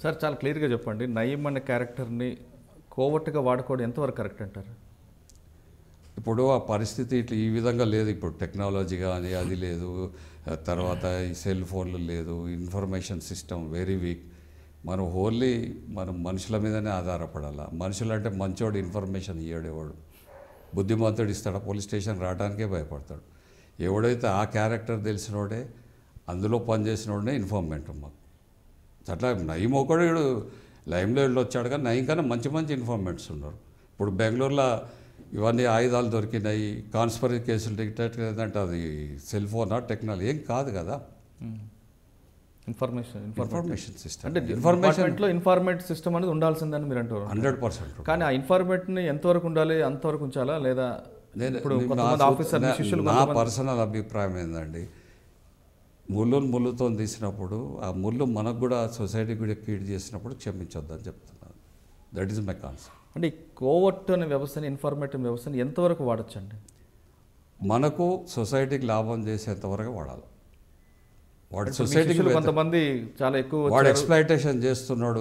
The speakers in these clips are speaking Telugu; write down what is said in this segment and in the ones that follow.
సార్ చాలా క్లియర్గా చెప్పండి. నయీం అనే క్యారెక్టర్ని కోవర్ట్గా వాడుకోవడం ఎంతవరకు కరెక్ట్ అంటారు? ఇప్పుడు ఆ పరిస్థితి ఇట్లా ఈ విధంగా లేదు. ఇప్పుడు టెక్నాలజీ కానీ అది లేదు, తర్వాత ఈ సెల్ ఫోన్లు లేదు, ఇన్ఫర్మేషన్ సిస్టమ్ వెరీ వీక్. మనం ఓన్లీ మనం మనుషుల మీదనే ఆధారపడాలి. మనుషులు అంటే మంచోడు ఇన్ఫర్మేషన్ ఇయ్యడేవాడు, బుద్ధిమంతుడు ఇస్తాడు, పోలీస్ స్టేషన్ రావడానికే భయపడతాడు. ఎవడైతే ఆ క్యారెక్టర్ తెలిసినోడే, అందులో పనిచేసినోడే ఇన్ఫార్మెంట్ మాకు. అట్లా నయీం ఒకడు లైమ్లో వచ్చాడు, కానీ నయీం కన్నా మంచి మంచి ఇన్ఫార్మెంట్స్ ఉన్నారు. ఇప్పుడు బెంగళూరులో ఇవన్నీ ఆయుధాలు దొరికినాయి, కాన్స్పరీ కేసులు డిటెక్ట్ అంటే అది సెల్ ఫోనా టెక్నాలజీ ఏం కాదు కదా. ఇన్ఫర్మేషన్ సిస్టమ్ అంటే ఇన్ఫర్మేషన్లో ఇన్ఫార్మేట్ సిస్టమ్ అనేది ఉండాల్సిందని మీరు అంటారు. 100%. కానీ ఆ ఇన్ఫార్మేట్ని ఎంతవరకు ఉండాలి, అంతవరకు ఉంచాలా లేదా? నా పర్సనల్ అభిప్రాయం ఏంటండి, ముళ్ళుతో తీసినప్పుడు ఆ ముళ్ళు మనకు కూడా సొసైటీకి కూడా కీడ్ చేసినప్పుడు క్షమించొద్దని చెప్తున్నాను. That is my concept. అంటే ఈ కోవర్ట్ అనే వ్యవస్థని, ఇన్ఫర్మేటివ్ వ్యవస్థని ఎంతవరకు వాడచ్చండి? మనకు సొసైటీకి లాభం చేసేంతవరకు వాడాలి. వాడు సొసైటీకి కొంతమంది చాలా ఎక్కువ వాడు ఎక్స్‌ప్లాయిటేషన్ చేస్తున్నాడు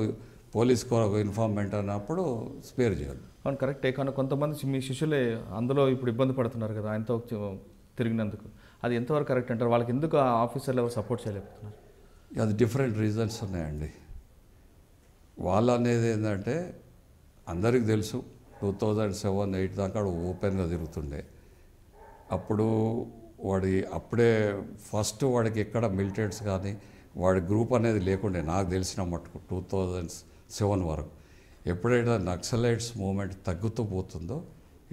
పోలీస్ ఇన్ఫార్మెంట్ అన్నప్పుడు స్పేర్ చేయాలి. అవును, కరెక్టే. కానీ కొంతమంది మీ శిష్యులే అందులో ఇప్పుడు ఇబ్బంది పడుతున్నారు కదా ఆయనతో తిరిగినందుకు. అది ఎంతవరకు కరెక్ట్ అంటారు? వాళ్ళకి ఎందుకు ఆ ఆఫీసర్లు ఎవరు సపోర్ట్ చేయలేకపోతున్నారు? అది డిఫరెంట్ రీజన్స్ ఉన్నాయండి. వాళ్ళు అనేది ఏంటంటే అందరికీ తెలుసు 2007-8 దాకా ఓపెన్గా తిరుగుతుండే. అప్పుడు అప్పుడే ఫస్ట్ వాడికి ఎక్కడ మిలిటెంట్స్ కానీ వాడి గ్రూప్ అనేది లేకుండే నాకు తెలిసిన మటుకు 2007 వరకు. ఎప్పుడైతే నక్సలైట్స్ మూవ్మెంట్ తగ్గుతూ పోతుందో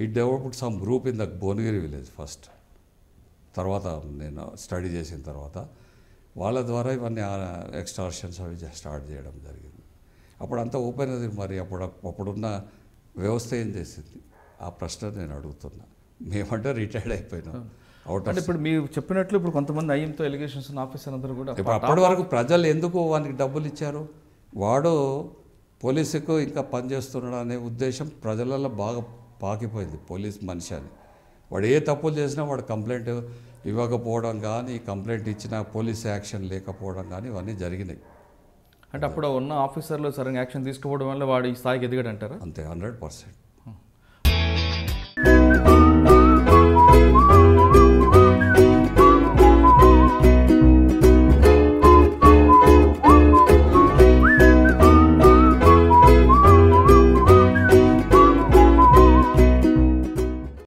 it developed some group in the Bhuvanagiri village first. తర్వాత నేను స్టడీ చేసిన తర్వాత వాళ్ళ ద్వారా ఇవన్నీ ఎక్స్టార్షన్స్ అవి స్టార్ట్ చేయడం జరిగింది. అప్పుడు అంతా ఓపెన్ అది. మరి అప్పుడున్న వ్యవస్థ ఏం చేసింది? ఆ ప్రశ్న నేను అడుగుతున్నా. మేమంటే రిటైర్డ్ అయిపోయినాం. అంటే ఇప్పుడు మీరు చెప్పినట్లు ఇప్పుడు కొంతమంది నయీంతో ఎలిగేషన్స్ ఆఫీసర్ అందరూ కూడా అప్పటి వరకు ప్రజలు ఎందుకు వానికి డబ్బులు ఇచ్చారు? వాడు పోలీసుకు ఇంకా పనిచేస్తున్నాడు అనే ఉద్దేశం ప్రజలలో బాగా పాకిపోయింది. పోలీస్ మనిషి అని వాడు ఏ తప్పులు చేసినా వాడు కంప్లైంట్ ఇవ్వకపోవడం కానీ, కంప్లైంట్ ఇచ్చినా పోలీస్ యాక్షన్ లేకపోవడం కానీ ఇవన్నీ జరిగినాయి. అంటే అప్పుడు ఉన్న ఆఫీసర్లు సరైన యాక్షన్ తీసుకోవడం వల్ల వాడు ఈ స్థాయికి ఎదిగాడు అంటారా? అంతే, 100%.